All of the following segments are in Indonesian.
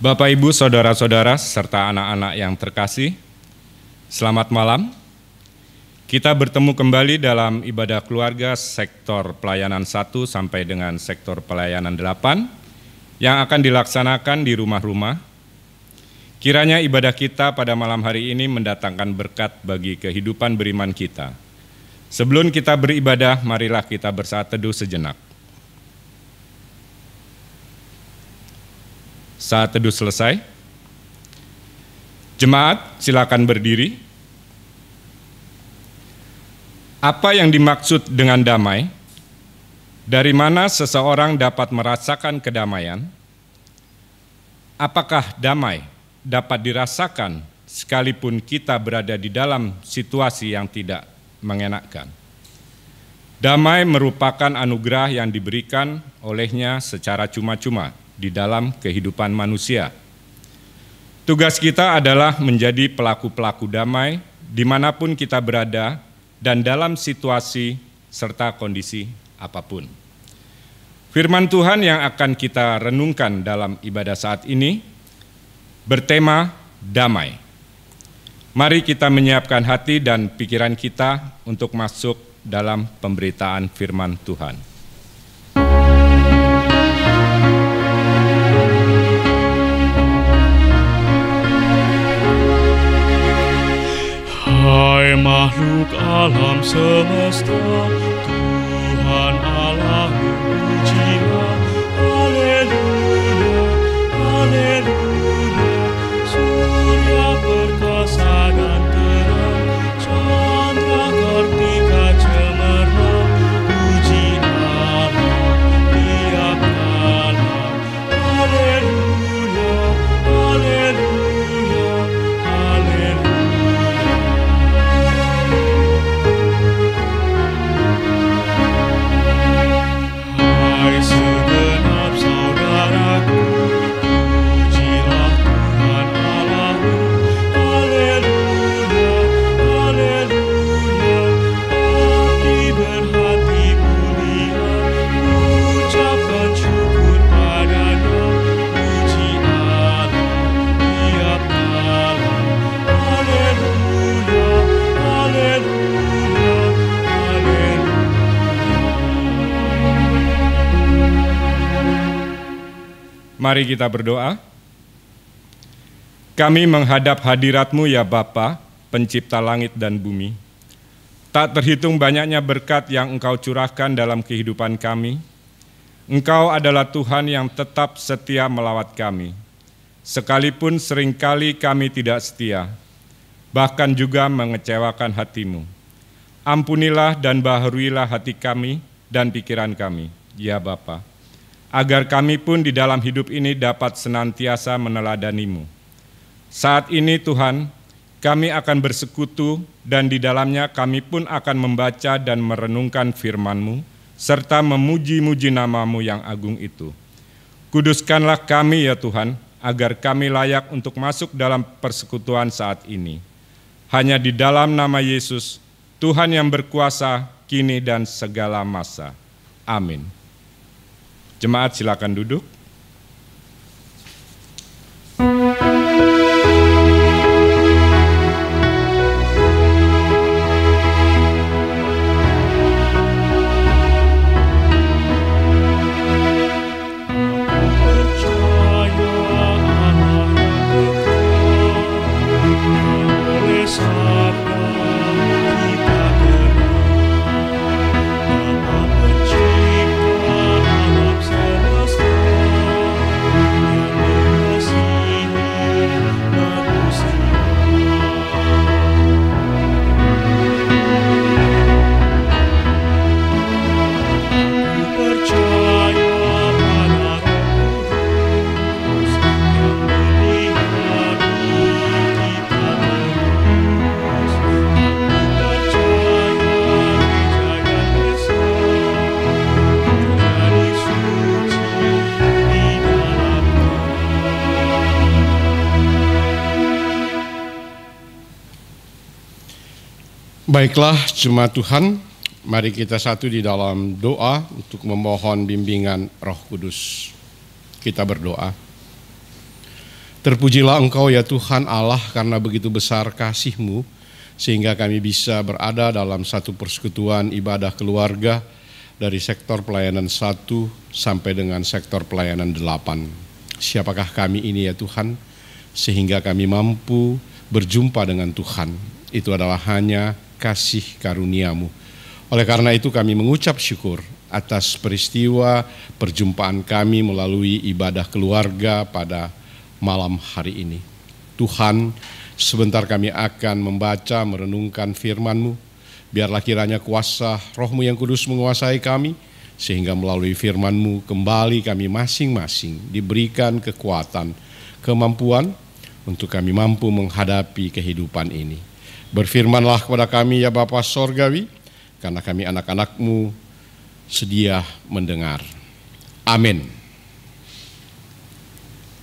Bapak, Ibu, Saudara-saudara, serta anak-anak yang terkasih, selamat malam. Kita bertemu kembali dalam ibadah keluarga sektor pelayanan 1 sampai dengan sektor pelayanan 8 yang akan dilaksanakan di rumah-rumah. Kiranya ibadah kita pada malam hari ini mendatangkan berkat bagi kehidupan beriman kita. Sebelum kita beribadah, marilah kita bersaat teduh sejenak. Saat teduh selesai, jemaat silakan berdiri. Apa yang dimaksud dengan damai? Dari mana seseorang dapat merasakan kedamaian? Apakah damai dapat dirasakan sekalipun kita berada di dalam situasi yang tidak mengenakkan? Damai merupakan anugerah yang diberikan olehnya secara cuma-cuma di dalam kehidupan manusia. Tugas kita adalah menjadi pelaku-pelaku damai dimanapun kita berada dan dalam situasi serta kondisi apapun. Firman Tuhan yang akan kita renungkan dalam ibadah saat ini bertema damai. Mari kita menyiapkan hati dan pikiran kita untuk masuk dalam pemberitaan firman Tuhan. Hai makhluk alam semesta, Tuhan Allahmu pujilah. Haleluya, haleluya. Surya perkasa dan terang, chandra kartika cemerlang. Puji Allah tiap kala. Haleluya, haleluya, haleluya. Hai segenap saudaraku, pujilah Tuhan Allahmu. Haleluya, haleluya. Hati berhati mulia, ucapkan syukur padanya. Puji Allah tiap kala. Haleluya, haleluya, haleluya. Mari kita berdoa. Kami menghadap hadirat-Mu ya Bapa, pencipta langit dan bumi. Tak terhitung banyaknya berkat yang Engkau curahkan dalam kehidupan kami. Engkau adalah Tuhan yang tetap setia melawat kami. Sekalipun seringkali kami tidak setia, bahkan juga mengecewakan hati-Mu. Ampunilah dan baharuilah hati kami dan pikiran kami, ya Bapa, agar kami pun di dalam hidup ini dapat senantiasa meneladani-Mu. Saat ini Tuhan, kami akan bersekutu dan di dalamnya kami pun akan membaca dan merenungkan firman-Mu, serta memuji-muji nama-Mu yang agung itu. Kuduskanlah kami ya Tuhan, agar kami layak untuk masuk dalam persekutuan saat ini. Hanya di dalam nama Yesus, Tuhan yang berkuasa kini dan segala masa. Amin. Jemaat silakan duduk. Baiklah jemaat Tuhan, mari kita satu di dalam doa untuk memohon bimbingan Roh Kudus. Kita berdoa. Terpujilah Engkau ya Tuhan Allah, karena begitu besar kasih-Mu sehingga kami bisa berada dalam satu persekutuan ibadah keluarga dari sektor pelayanan 1 sampai dengan sektor pelayanan 8. Siapakah kami ini ya Tuhan, sehingga kami mampu berjumpa dengan Tuhan. Itu adalah hanya kasih karunia-Mu. Oleh karena itu kami mengucap syukur atas peristiwa perjumpaan kami melalui ibadah keluarga pada malam hari ini. Tuhan, sebentar kami akan membaca, merenungkan firman-Mu. Biarlah kiranya kuasa Roh-Mu yang kudus menguasai kami, sehingga melalui firman-Mu kembali kami masing-masing diberikan kekuatan, kemampuan untuk kami mampu menghadapi kehidupan ini. Berfirmanlah kepada kami ya Bapa Sorgawi, karena kami anak-anak-Mu sedia mendengar. Amin.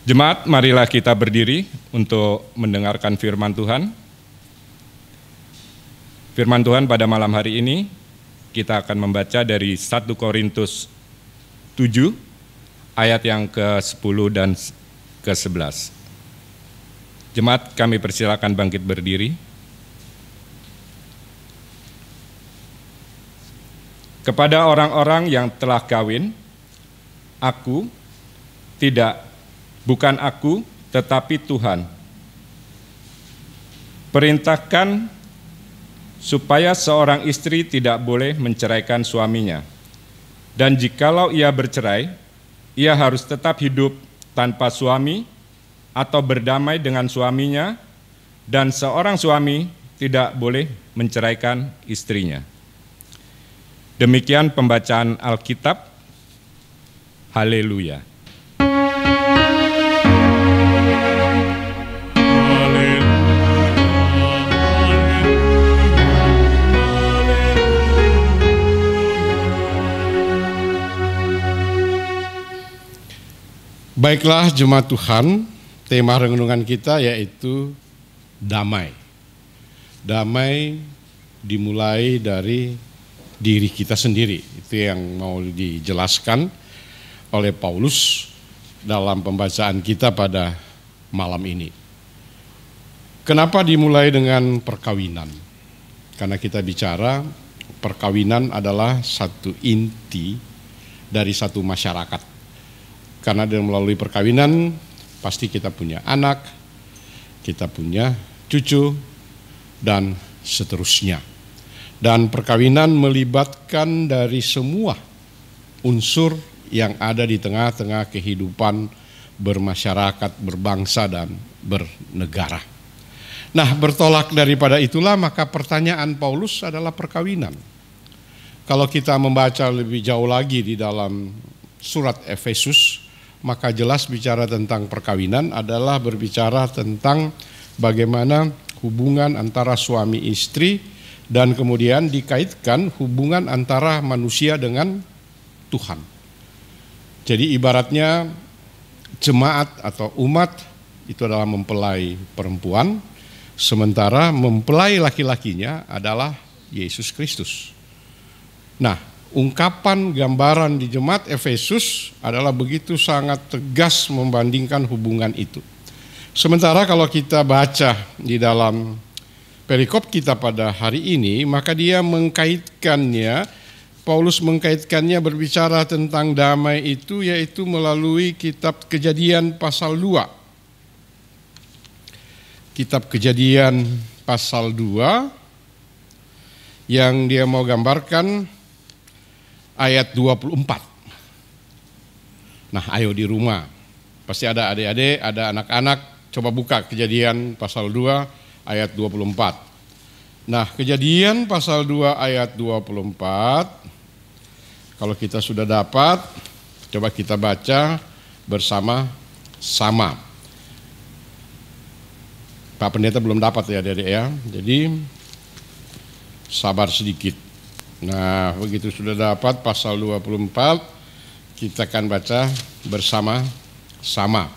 Jemaat, marilah kita berdiri untuk mendengarkan firman Tuhan. Firman Tuhan pada malam hari ini kita akan membaca dari 1 Korintus 7 ayat yang ke-10 dan ke-11. Jemaat, kami persilakan bangkit berdiri. Kepada orang-orang yang telah kawin, bukan aku, tetapi Tuhan, perintahkan supaya seorang istri tidak boleh menceraikan suaminya. Dan jikalau ia bercerai, ia harus tetap hidup tanpa suami atau berdamai dengan suaminya, dan seorang suami tidak boleh menceraikan istrinya. Demikian pembacaan Alkitab. Haleluya. Baiklah jemaat Tuhan, tema renungan kita yaitu damai. Damai dimulai dari diri kita sendiri. Itu yang mau dijelaskan oleh Paulus dalam pembacaan kita pada malam ini. Kenapa dimulai dengan perkawinan? Karena kita bicara perkawinan adalah satu inti dari satu masyarakat. Karena melalui perkawinan pasti kita punya anak, kita punya cucu, dan seterusnya. Dan perkawinan melibatkan dari semua unsur yang ada di tengah-tengah kehidupan bermasyarakat, berbangsa, dan bernegara. Nah, bertolak daripada itulah maka pertanyaan Paulus adalah perkawinan. Kalau kita membaca lebih jauh lagi di dalam surat Efesus, maka jelas bicara tentang perkawinan adalah berbicara tentang bagaimana hubungan antara suami istri dan kemudian dikaitkan hubungan antara manusia dengan Tuhan. Jadi ibaratnya jemaat atau umat itu adalah mempelai perempuan, sementara mempelai laki-lakinya adalah Yesus Kristus. Nah, ungkapan gambaran di jemaat Efesus adalah begitu sangat tegas membandingkan hubungan itu. Sementara kalau kita baca di dalam perikop kita pada hari ini, maka dia mengkaitkannya, Paulus mengkaitkannya berbicara tentang damai itu yaitu melalui kitab Kejadian pasal 2. Kitab Kejadian pasal 2 yang dia mau gambarkan ayat 24. Nah, ayo di rumah. Pasti ada adik-adik, ada anak-anak. Coba buka Kejadian pasal 2 ayat 24. Nah, Kejadian pasal 2 ayat 24. Kalau kita sudah dapat, coba kita baca bersama-sama. Pak Pendeta belum dapat ya adik-adik ya. Jadi sabar sedikit. Nah, begitu sudah dapat pasal 24, kita akan baca bersama-sama.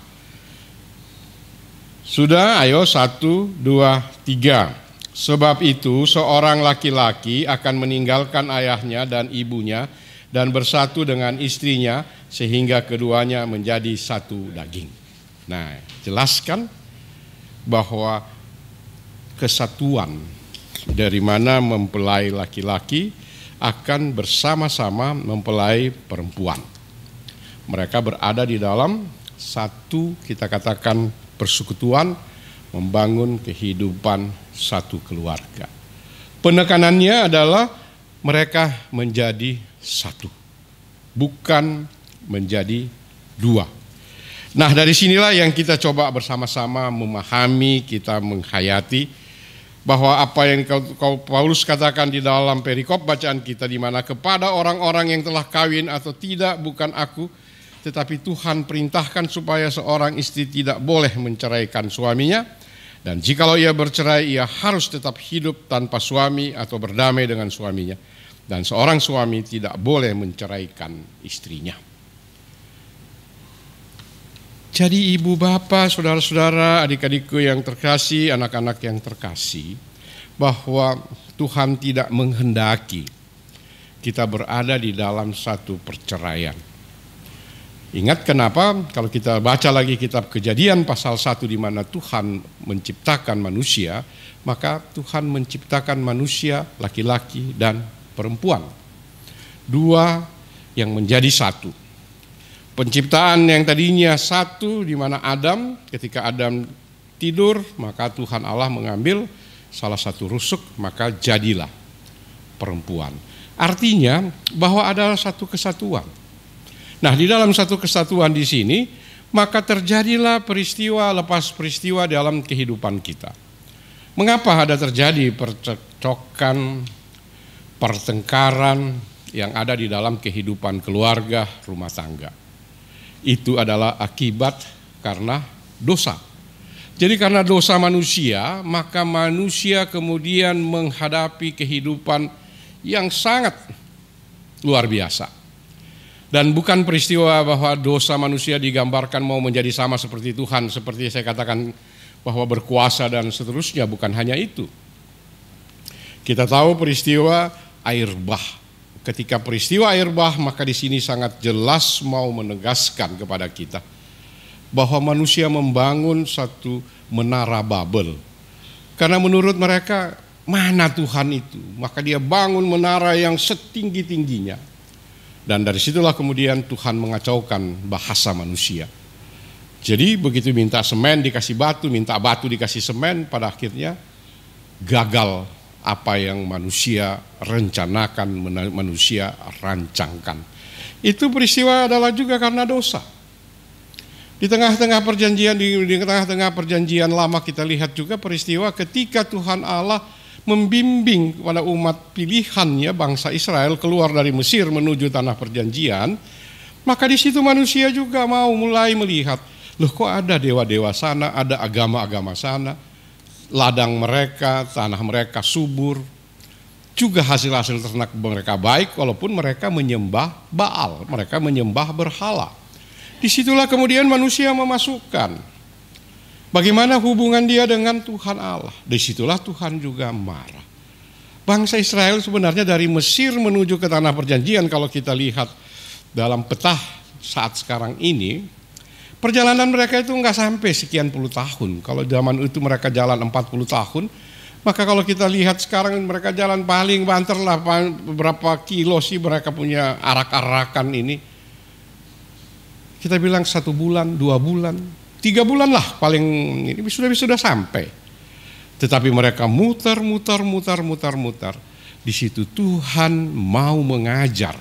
Sudah, ayo 1, 2, 3. Sebab itu seorang laki-laki akan meninggalkan ayahnya dan ibunya dan bersatu dengan istrinya sehingga keduanya menjadi satu daging. Nah, jelaskan bahwa kesatuan dari mana mempelai laki-laki akan bersama-sama mempelai perempuan. Mereka berada di dalam satu, kita katakan, persekutuan, membangun kehidupan satu keluarga. Penekanannya adalah mereka menjadi satu, bukan menjadi dua. Nah, dari sinilah yang kita coba bersama-sama memahami, kita menghayati bahwa apa yang Paulus katakan di dalam perikop bacaan kita, di mana kepada orang-orang yang telah kawin atau tidak, bukan aku, tetapi Tuhan perintahkan supaya seorang istri tidak boleh menceraikan suaminya, dan jikalau ia bercerai, ia harus tetap hidup tanpa suami atau berdamai dengan suaminya, dan seorang suami tidak boleh menceraikan istrinya. Jadi ibu bapak, saudara-saudara, adik-adikku yang terkasih, anak-anak yang terkasih, bahwa Tuhan tidak menghendaki kita berada di dalam satu perceraian. Ingat kenapa? Kalau kita baca lagi kitab Kejadian pasal 1 di mana Tuhan menciptakan manusia, maka Tuhan menciptakan manusia laki-laki dan perempuan. Dua yang menjadi satu. Penciptaan yang tadinya satu di mana Adam, ketika Adam tidur, maka Tuhan Allah mengambil salah satu rusuk, maka jadilah perempuan. Artinya bahwa ada satu kesatuan. Nah, di dalam satu kesatuan di sini, maka terjadilah peristiwa lepas peristiwa dalam kehidupan kita. Mengapa ada terjadi percekcokan, pertengkaran yang ada di dalam kehidupan keluarga, rumah tangga? Itu adalah akibat karena dosa. Jadi karena dosa manusia, maka manusia kemudian menghadapi kehidupan yang sangat luar biasa. Dan bukan peristiwa bahwa dosa manusia digambarkan mau menjadi sama seperti Tuhan, seperti saya katakan bahwa berkuasa dan seterusnya, bukan hanya itu. Kita tahu peristiwa air bah. Ketika peristiwa air bah, maka di sini sangat jelas mau menegaskan kepada kita bahwa manusia membangun satu menara Babel. Karena menurut mereka, mana Tuhan itu? Maka dia bangun menara yang setinggi-tingginya. Dan dari situlah kemudian Tuhan mengacaukan bahasa manusia. Jadi begitu minta semen dikasih batu, minta batu dikasih semen, pada akhirnya gagal apa yang manusia rencanakan, manusia rancangkan. Itu peristiwa adalah juga karena dosa. Di tengah-tengah perjanjian lama kita lihat juga peristiwa ketika Tuhan Allah membimbing kepada umat pilihannya bangsa Israel keluar dari Mesir menuju tanah perjanjian, maka di situ manusia juga mau mulai melihat, loh kok ada dewa-dewa sana, ada agama-agama sana, ladang mereka, tanah mereka subur, juga hasil-hasil ternak mereka baik, walaupun mereka menyembah Baal, mereka menyembah berhala. Disitulah kemudian manusia memasukkan bagaimana hubungan dia dengan Tuhan Allah. Disitulah Tuhan juga marah. Bangsa Israel sebenarnya dari Mesir menuju ke tanah perjanjian, kalau kita lihat dalam peta saat sekarang ini, perjalanan mereka itu enggak sampai sekian puluh tahun. Kalau zaman itu mereka jalan 40 tahun, maka kalau kita lihat sekarang mereka jalan paling banter lah berapa kilo sih mereka punya arak-arakan ini. Kita bilang 1 bulan, 2 bulan, 3 bulan lah paling ini sudah sampai. Tetapi mereka muter. Di situ Tuhan mau mengajar.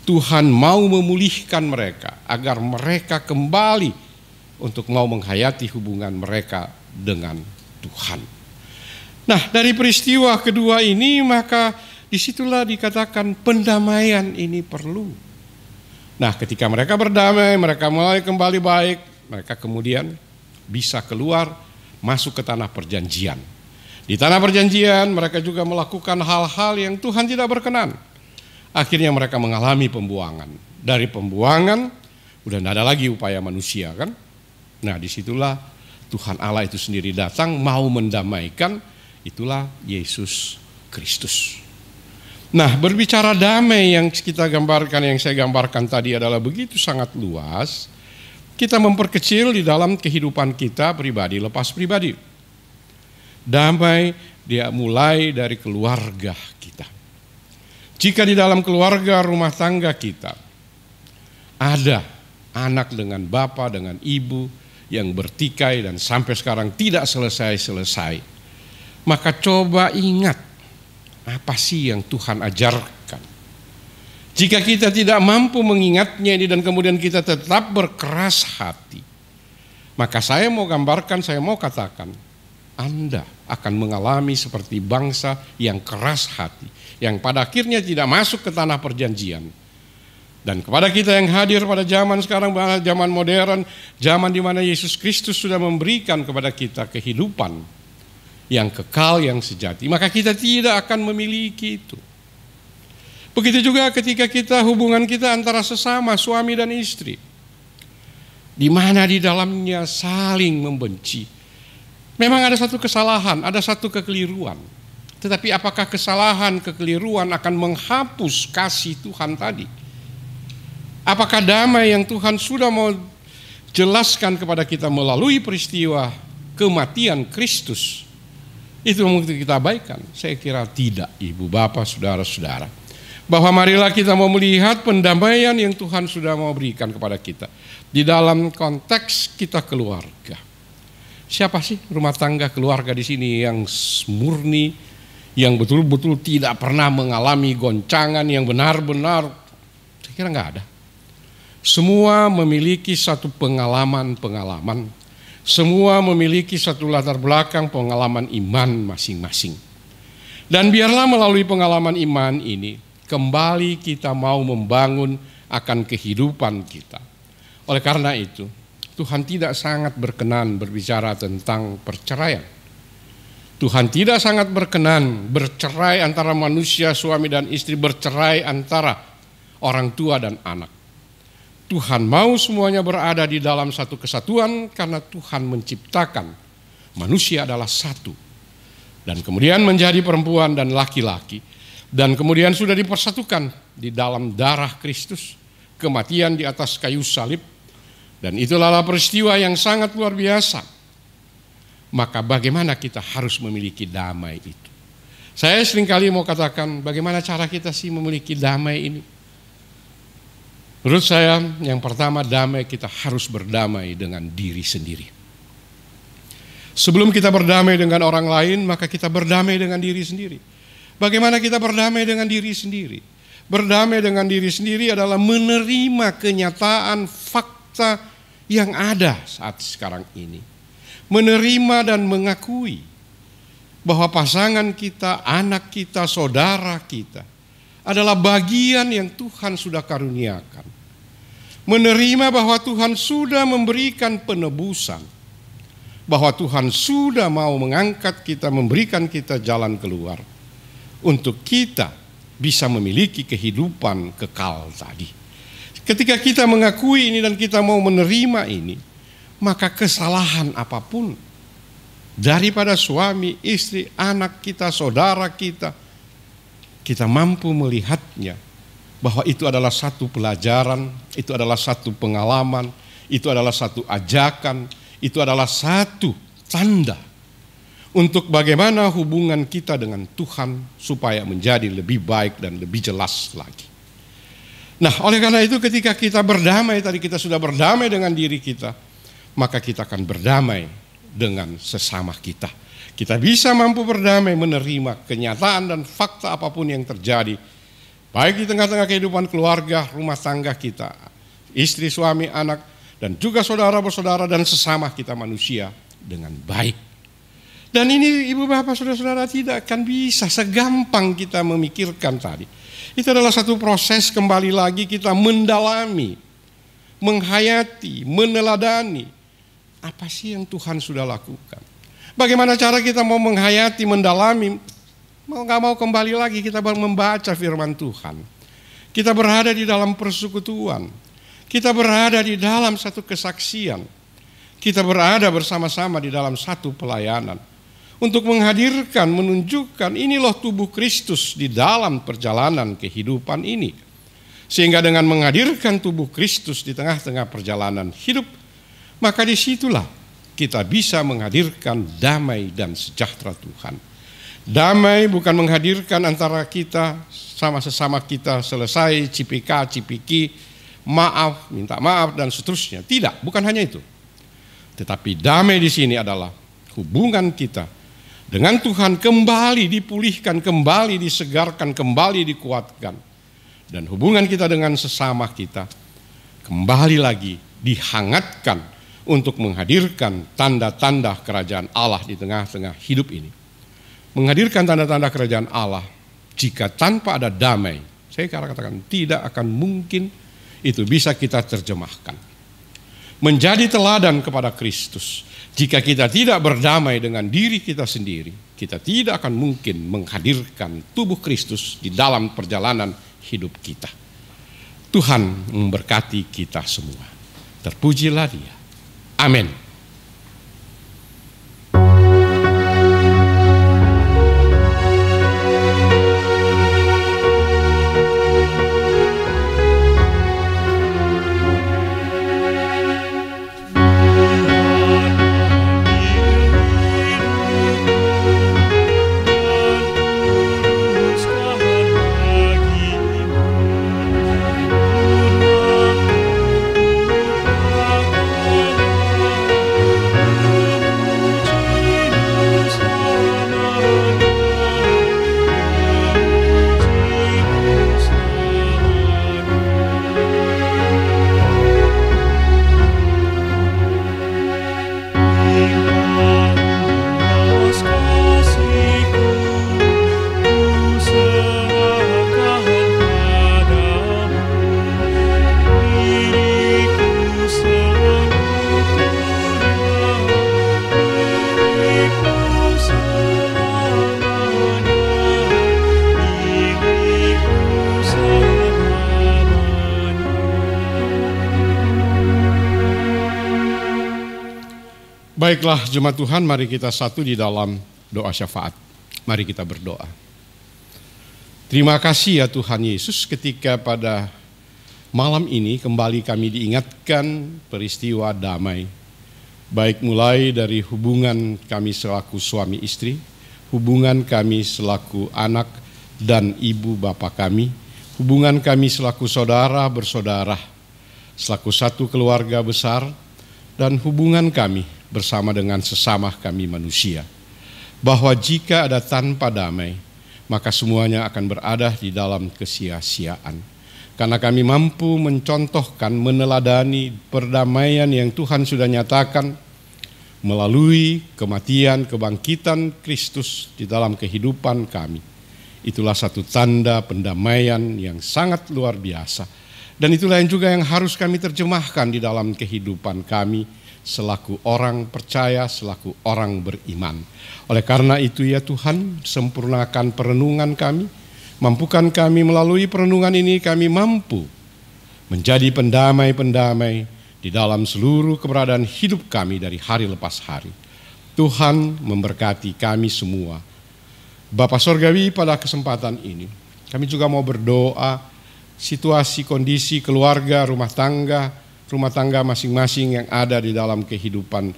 Tuhan mau memulihkan mereka agar mereka kembali untuk mau menghayati hubungan mereka dengan Tuhan. Nah, dari peristiwa kedua ini maka disitulah dikatakan pendamaian ini perlu. Nah, ketika mereka berdamai, mereka mulai kembali baik, mereka kemudian bisa keluar masuk ke tanah perjanjian. Di tanah perjanjian mereka juga melakukan hal-hal yang Tuhan tidak berkenan. Akhirnya mereka mengalami pembuangan. Dari pembuangan udah tidak ada lagi upaya manusia kan. Nah, disitulah Tuhan Allah itu sendiri datang mau mendamaikan, itulah Yesus Kristus. Nah, berbicara damai yang kita gambarkan, yang saya gambarkan tadi adalah begitu sangat luas. kita memperkecil di dalam kehidupan kita pribadi lepas pribadi. Damai dia mulai dari keluarga kita. Jika di dalam keluarga rumah tangga kita ada anak dengan bapak, dengan ibu yang bertikai dan sampai sekarang tidak selesai-selesai, maka coba ingat apa sih yang Tuhan ajarkan. Jika kita tidak mampu mengingatnya ini dan kemudian kita tetap berkeras hati, maka saya mau gambarkan, saya mau katakan, Anda akan mengalami seperti bangsa yang keras hati, yang pada akhirnya tidak masuk ke tanah perjanjian. Dan kepada kita yang hadir pada zaman sekarang, zaman modern, zaman di mana Yesus Kristus sudah memberikan kepada kita kehidupan yang kekal, yang sejati, maka kita tidak akan memiliki itu. Begitu juga ketika kita hubungan kita antara sesama suami dan istri, di mana di dalamnya saling membenci. Memang ada satu kesalahan, ada satu kekeliruan. Tetapi apakah kesalahan, kekeliruan akan menghapus kasih Tuhan tadi? Apakah damai yang Tuhan sudah mau jelaskan kepada kita melalui peristiwa kematian Kristus itu mungkin kita abaikan? Saya kira tidak, ibu, bapak, saudara-saudara. Bahwa marilah kita mau melihat pendamaian yang Tuhan sudah mau berikan kepada kita di dalam konteks kita keluarga. Siapa sih rumah tangga keluarga di sini yang murni, yang betul-betul tidak pernah mengalami goncangan, yang benar-benar? Saya kira nggak ada. Semua memiliki satu pengalaman-pengalaman. Semua memiliki satu latar belakang pengalaman iman masing-masing. Dan biarlah melalui pengalaman iman ini, kembali kita mau membangun akan kehidupan kita. Oleh karena itu, Tuhan tidak sangat berkenan berbicara tentang perceraian. Tuhan tidak sangat berkenan bercerai antara manusia, suami dan istri, bercerai antara orang tua dan anak. Tuhan mau semuanya berada di dalam satu kesatuan karena Tuhan menciptakan manusia adalah satu. Dan kemudian menjadi perempuan dan laki-laki. Dan kemudian sudah dipersatukan di dalam darah Kristus, kematian di atas kayu salib. Dan itulah peristiwa yang sangat luar biasa. Maka bagaimana kita harus memiliki damai itu? Saya seringkali mau katakan, bagaimana cara kita sih memiliki damai ini? Menurut saya, yang pertama, damai kita harus berdamai dengan diri sendiri. Sebelum kita berdamai dengan orang lain, maka kita berdamai dengan diri sendiri. Bagaimana kita berdamai dengan diri sendiri? Berdamai dengan diri sendiri adalah menerima kenyataan fakta yang ada saat sekarang ini. Menerima dan mengakui bahwa pasangan kita, anak kita, saudara kita adalah bagian yang Tuhan sudah karuniakan. Menerima bahwa Tuhan sudah memberikan penebusan. Bahwa Tuhan sudah mau mengangkat kita, memberikan kita jalan keluar. Untuk kita bisa memiliki kehidupan kekal tadi. Ketika kita mengakui ini dan kita mau menerima ini, maka kesalahan apapun daripada suami, istri, anak kita, saudara kita, kita mampu melihatnya bahwa itu adalah satu pelajaran, itu adalah satu pengalaman, itu adalah satu ajakan, itu adalah satu tanda untuk bagaimana hubungan kita dengan Tuhan supaya menjadi lebih baik dan lebih jelas lagi. Nah, oleh karena itu ketika kita berdamai, tadi kita sudah berdamai dengan diri kita, maka kita akan berdamai dengan sesama kita. Kita bisa mampu berdamai menerima kenyataan dan fakta apapun yang terjadi, baik di tengah-tengah kehidupan keluarga, rumah tangga kita, istri, suami, anak, dan juga saudara-saudara dan sesama kita manusia dengan baik. Dan ini ibu bapak saudara-saudara tidak akan bisa segampang kita memikirkan tadi. Itu adalah satu proses kembali lagi kita mendalami, menghayati, meneladani. Apa sih yang Tuhan sudah lakukan? Bagaimana cara kita mau menghayati, mendalami, nggak mau kembali lagi kita membaca firman Tuhan. Kita berada di dalam persekutuan. Kita berada di dalam satu kesaksian. Kita berada bersama-sama di dalam satu pelayanan. Untuk menghadirkan, menunjukkan ini loh tubuh Kristus di dalam perjalanan kehidupan ini. Sehingga dengan menghadirkan tubuh Kristus di tengah-tengah perjalanan hidup, maka disitulah kita bisa menghadirkan damai dan sejahtera Tuhan. Damai bukan menghadirkan antara kita sama sesama kita selesai cipika-cipiki, maaf, minta maaf dan seterusnya. Tidak, bukan hanya itu. Tetapi damai di sini adalah hubungan kita dengan Tuhan kembali dipulihkan, kembali disegarkan, kembali dikuatkan. Dan hubungan kita dengan sesama kita kembali lagi dihangatkan untuk menghadirkan tanda-tanda kerajaan Allah di tengah-tengah hidup ini. Menghadirkan tanda-tanda kerajaan Allah, jika tanpa ada damai, saya katakan tidak akan mungkin itu bisa kita terjemahkan. Menjadi teladan kepada Kristus, jika kita tidak berdamai dengan diri kita sendiri, kita tidak akan mungkin menghadirkan tubuh Kristus di dalam perjalanan hidup kita. Tuhan memberkati kita semua. Terpujilah Dia. Amin. Baiklah jemaat Tuhan, mari kita satu di dalam doa syafaat. Mari kita berdoa. Terima kasih ya Tuhan Yesus, ketika pada malam ini kembali kami diingatkan peristiwa damai. Baik mulai dari hubungan kami selaku suami istri, hubungan kami selaku anak dan ibu bapa kami, hubungan kami selaku saudara bersaudara, selaku satu keluarga besar, dan hubungan kami bersama dengan sesama kami manusia. Bahwa jika ada tanpa damai, maka semuanya akan berada di dalam kesia-siaan. Karena kami mampu mencontohkan, meneladani perdamaian yang Tuhan sudah nyatakan melalui kematian, kebangkitan Kristus di dalam kehidupan kami. Itulah satu tanda pendamaian yang sangat luar biasa. Dan itulah yang juga yang harus kami terjemahkan di dalam kehidupan kami selaku orang percaya, selaku orang beriman. Oleh karena itu ya Tuhan, sempurnakan perenungan kami, mampukan kami melalui perenungan ini kami mampu menjadi pendamai-pendamai di dalam seluruh keberadaan hidup kami dari hari lepas hari. Tuhan memberkati kami semua. Bapa Sorgawi, pada kesempatan ini kami juga mau berdoa situasi, kondisi keluarga, rumah tangga masing-masing yang ada di dalam kehidupan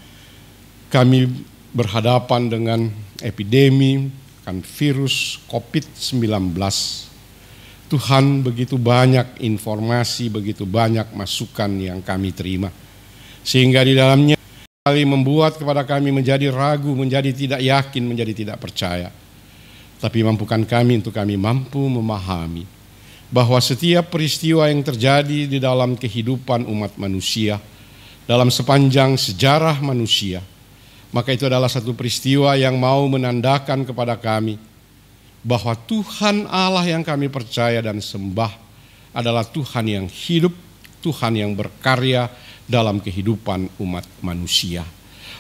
kami berhadapan dengan epidemi kan virus COVID-19. Tuhan, begitu banyak informasi, begitu banyak masukan yang kami terima, sehingga di dalamnya kali membuat kepada kami menjadi ragu, menjadi tidak yakin, menjadi tidak percaya. Tapi mampukan kami untuk kami mampu memahami bahwa setiap peristiwa yang terjadi di dalam kehidupan umat manusia, dalam sepanjang sejarah manusia, maka itu adalah satu peristiwa yang mau menandakan kepada kami bahwa Tuhan Allah yang kami percaya dan sembah adalah Tuhan yang hidup, Tuhan yang berkarya dalam kehidupan umat manusia.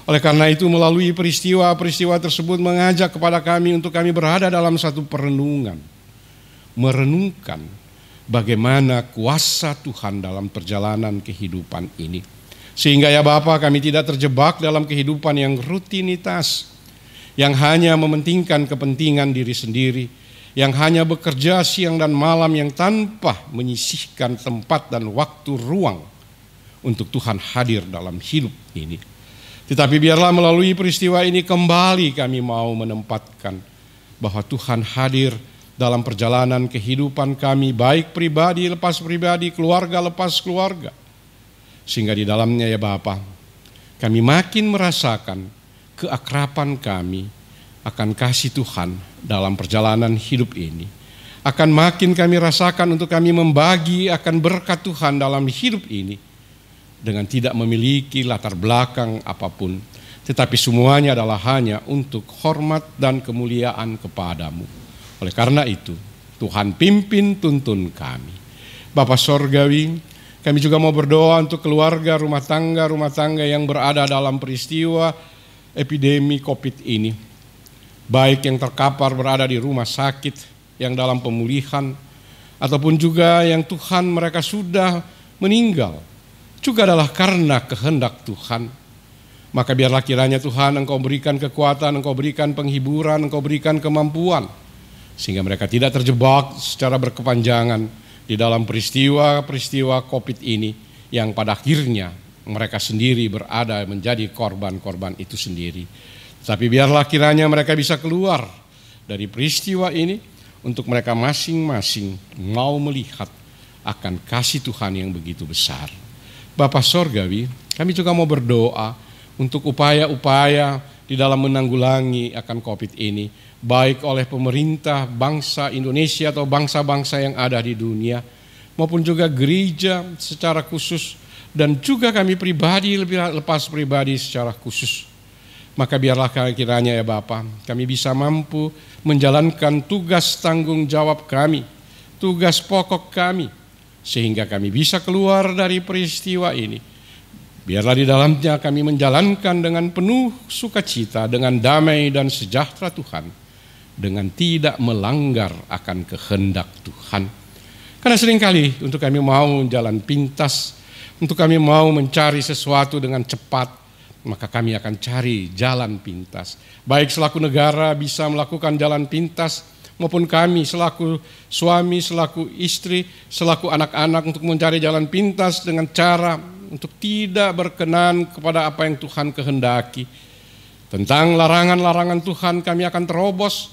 Oleh karena itu melalui peristiwa-peristiwa tersebut mengajak kepada kami untuk kami berada dalam satu perenungan, merenungkan bagaimana kuasa Tuhan dalam perjalanan kehidupan ini. Sehingga ya Bapa, kami tidak terjebak dalam kehidupan yang rutinitas, yang hanya mementingkan kepentingan diri sendiri, yang hanya bekerja siang dan malam, yang tanpa menyisihkan tempat dan waktu ruang untuk Tuhan hadir dalam hidup ini. Tetapi biarlah melalui peristiwa ini kembali kami mau menempatkan bahwa Tuhan hadir dalam perjalanan kehidupan kami, baik pribadi lepas pribadi, keluarga lepas keluarga. Sehingga di dalamnya ya Bapa, kami makin merasakan keakraban kami akan kasih Tuhan dalam perjalanan hidup ini. Akan makin kami rasakan untuk kami membagi akan berkat Tuhan dalam hidup ini dengan tidak memiliki latar belakang apapun, tetapi semuanya adalah hanya untuk hormat dan kemuliaan kepadamu. Oleh karena itu, Tuhan pimpin tuntun kami. Bapa Sorgawi, kami juga mau berdoa untuk keluarga, rumah tangga yang berada dalam peristiwa epidemi COVID ini. Baik yang terkapar berada di rumah sakit, yang dalam pemulihan, ataupun juga yang Tuhan mereka sudah meninggal, juga adalah karena kehendak Tuhan. Maka biarlah kiranya Tuhan Engkau berikan kekuatan, Engkau berikan penghiburan, Engkau berikan kemampuan, sehingga mereka tidak terjebak secara berkepanjangan di dalam peristiwa-peristiwa COVID ini, yang pada akhirnya mereka sendiri berada menjadi korban-korban itu sendiri. Tapi biarlah kiranya mereka bisa keluar dari peristiwa ini, untuk mereka masing-masing mau melihat akan kasih Tuhan yang begitu besar. Bapa Sorgawi, kami juga mau berdoa untuk upaya-upaya di dalam menanggulangi akan COVID ini, baik oleh pemerintah bangsa Indonesia atau bangsa-bangsa yang ada di dunia, maupun juga gereja secara khusus, dan juga kami pribadi, lepas pribadi secara khusus. Maka biarlah kiranya ya Bapa, kami bisa mampu menjalankan tugas tanggung jawab kami, tugas pokok kami, sehingga kami bisa keluar dari peristiwa ini. Biarlah di dalamnya kami menjalankan dengan penuh sukacita, dengan damai dan sejahtera Tuhan, dengan tidak melanggar akan kehendak Tuhan. Karena seringkali untuk kami mau jalan pintas, untuk kami mau mencari sesuatu dengan cepat, maka kami akan cari jalan pintas. Baik selaku negara bisa melakukan jalan pintas, maupun kami selaku suami, selaku istri, selaku anak-anak untuk mencari jalan pintas dengan cara untuk tidak berkenan kepada apa yang Tuhan kehendaki. Tentang larangan-larangan Tuhan kami akan terobos,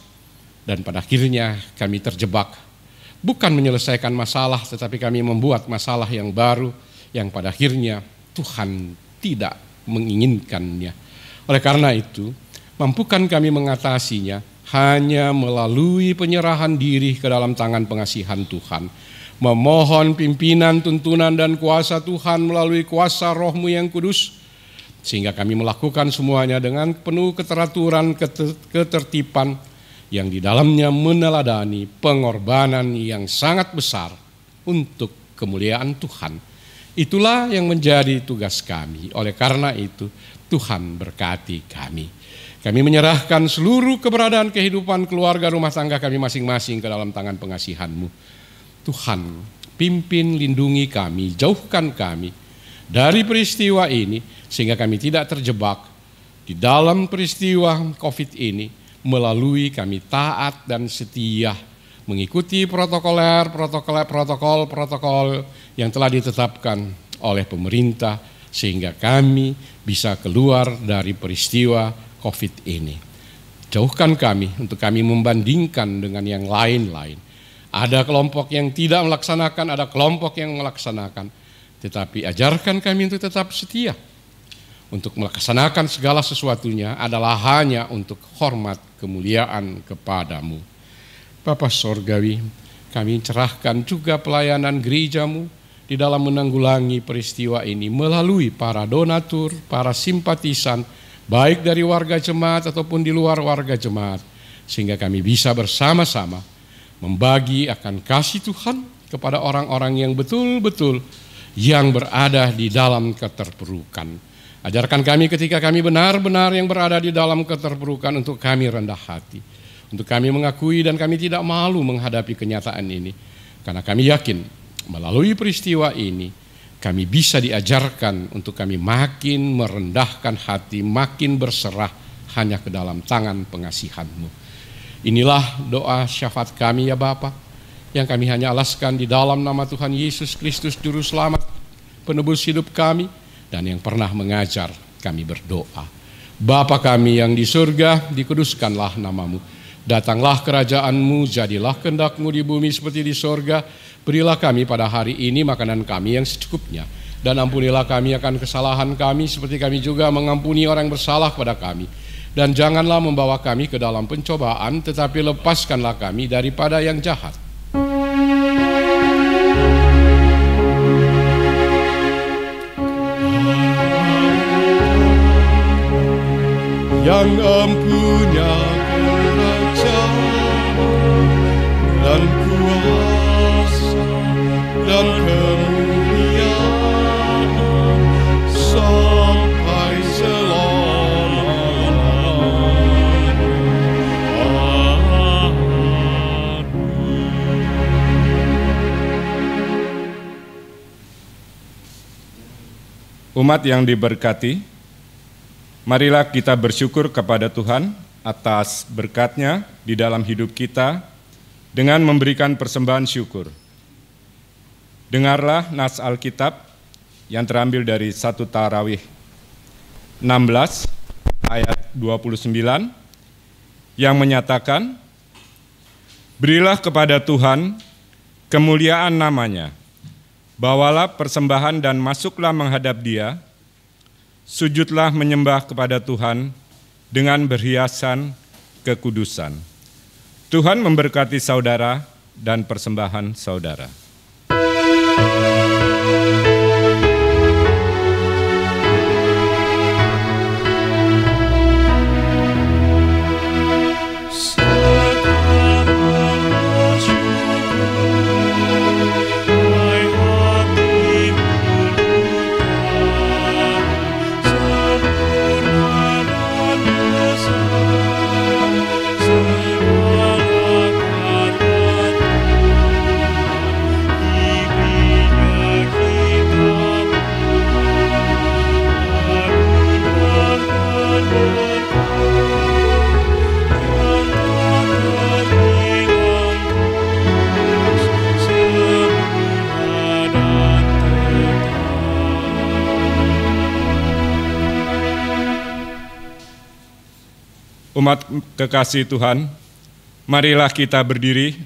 dan pada akhirnya kami terjebak. Bukan menyelesaikan masalah, tetapi kami membuat masalah yang baru, yang pada akhirnya Tuhan tidak menginginkannya. Oleh karena itu, mampukan kami mengatasinya hanya melalui penyerahan diri ke dalam tangan pengasihan Tuhan, memohon pimpinan, tuntunan, dan kuasa Tuhan melalui kuasa Roh-Mu yang kudus, sehingga kami melakukan semuanya dengan penuh keteraturan, ketertiban, yang di dalamnya meneladani pengorbanan yang sangat besar untuk kemuliaan Tuhan. Itulah yang menjadi tugas kami. Oleh karena itu, Tuhan berkati kami. Kami menyerahkan seluruh keberadaan kehidupan keluarga rumah tangga kami masing-masing ke dalam tangan pengasihan-Mu. Tuhan, pimpin, lindungi kami, jauhkan kami dari peristiwa ini, sehingga kami tidak terjebak di dalam peristiwa COVID ini, melalui kami taat dan setia mengikuti protokol yang telah ditetapkan oleh pemerintah, sehingga kami bisa keluar dari peristiwa COVID ini. Jauhkan kami untuk kami membandingkan dengan yang lain-lain. Ada kelompok yang tidak melaksanakan, ada kelompok yang melaksanakan. Tetapi ajarkan kami untuk tetap setia. Untuk melaksanakan segala sesuatunya adalah hanya untuk hormat kemuliaan kepadamu. Bapa Sorgawi, kami cerahkan juga pelayanan gereja-Mu di dalam menanggulangi peristiwa ini melalui para donatur, para simpatisan, baik dari warga jemaat ataupun di luar warga jemaat, sehingga kami bisa bersama-sama membagi akan kasih Tuhan kepada orang-orang yang betul-betul yang berada di dalam keterpurukan. Ajarkan kami ketika kami benar-benar yang berada di dalam keterpurukan, untuk kami rendah hati, untuk kami mengakui dan kami tidak malu menghadapi kenyataan ini. Karena kami yakin melalui peristiwa ini kami bisa diajarkan untuk kami makin merendahkan hati, makin berserah hanya ke dalam tangan pengasihan-Mu. Inilah doa syafaat kami ya Bapa, yang kami hanya alaskan di dalam nama Tuhan Yesus Kristus Juru Selamat, penebus hidup kami, dan yang pernah mengajar kami berdoa. Bapa kami yang di surga, dikuduskanlah namamu. Datanglah kerajaan-Mu, jadilah kehendak-Mu di bumi seperti di surga. Berilah kami pada hari ini makanan kami yang secukupnya. Dan ampunilah kami akan kesalahan kami seperti kami juga mengampuni orang yang bersalah kepada kami. Dan janganlah membawa kami ke dalam pencobaan, tetapi lepaskanlah kami daripada yang jahat. Yang empunya kerajaan dan kuasa dan kemuliaan sampai selama-lamanya. Umat yang diberkati, marilah kita bersyukur kepada Tuhan atas berkat-Nya di dalam hidup kita dengan memberikan persembahan syukur. Dengarlah nas Alkitab yang terambil dari 1 Tarawih 16 ayat 29 yang menyatakan, berilah kepada Tuhan kemuliaan namanya, bawalah persembahan dan masuklah menghadap Dia, sujudlah menyembah kepada Tuhan dengan berhiasan kekudusan. Tuhan memberkati saudara dan persembahan saudara. Umat kekasih Tuhan, marilah kita berdiri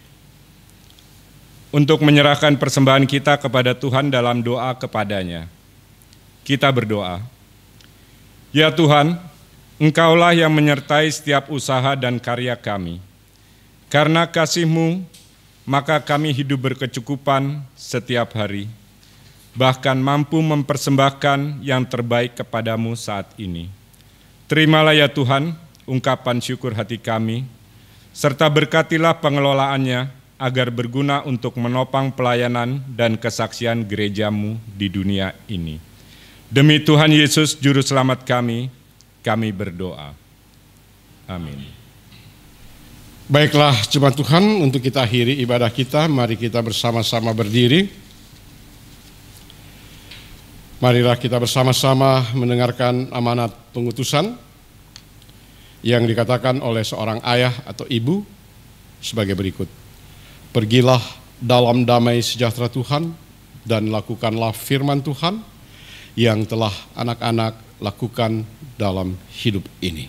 untuk menyerahkan persembahan kita kepada Tuhan dalam doa kepada-Nya. Kita berdoa. Ya Tuhan, Engkaulah yang menyertai setiap usaha dan karya kami. Karena kasih-Mu, maka kami hidup berkecukupan setiap hari, bahkan mampu mempersembahkan yang terbaik kepadamu saat ini. Terimalah ya Tuhan, ungkapan syukur hati kami, serta berkatilah pengelolaannya agar berguna untuk menopang pelayanan dan kesaksian gereja-Mu di dunia ini. Demi Tuhan Yesus Juru Selamat kami berdoa. Amin. Baiklah jemaat Tuhan, untuk kita akhiri ibadah kita, mari kita bersama-sama berdiri. Marilah kita bersama-sama mendengarkan amanat pengutusan yang dikatakan oleh seorang ayah atau ibu sebagai berikut. Pergilah dalam damai sejahtera Tuhan dan lakukanlah firman Tuhan yang telah anak-anak lakukan dalam hidup ini.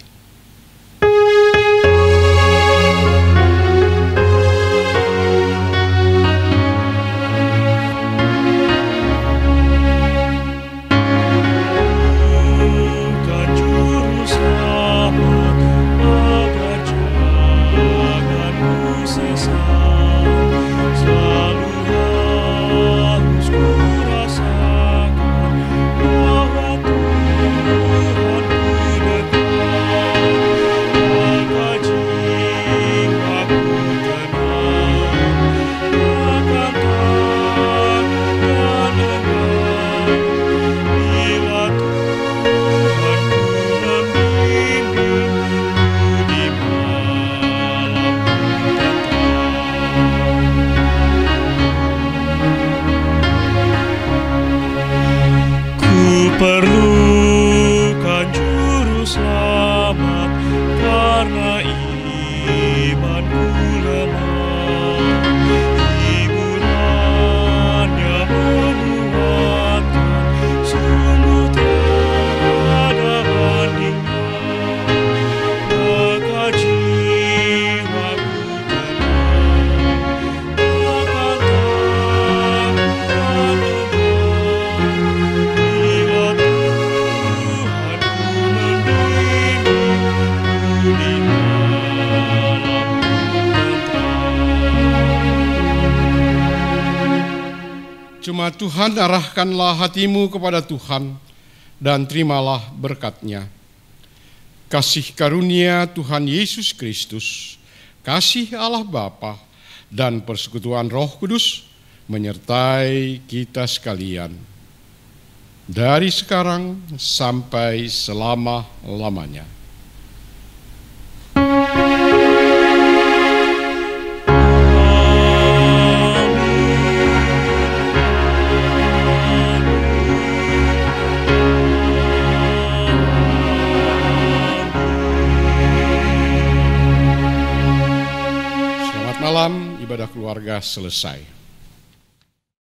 Perlukan juru selamat karena imanku lemah. Hiburannya menguatkan Cuma Tuhan arahkanlah hatimu kepada Tuhan dan terimalah berkat-Nya. Kasih karunia Tuhan Yesus Kristus, kasih Allah Bapa, dan persekutuan Roh Kudus menyertai kita sekalian dari sekarang sampai selama-lamanya. Selamat malam, ibadah keluarga selesai.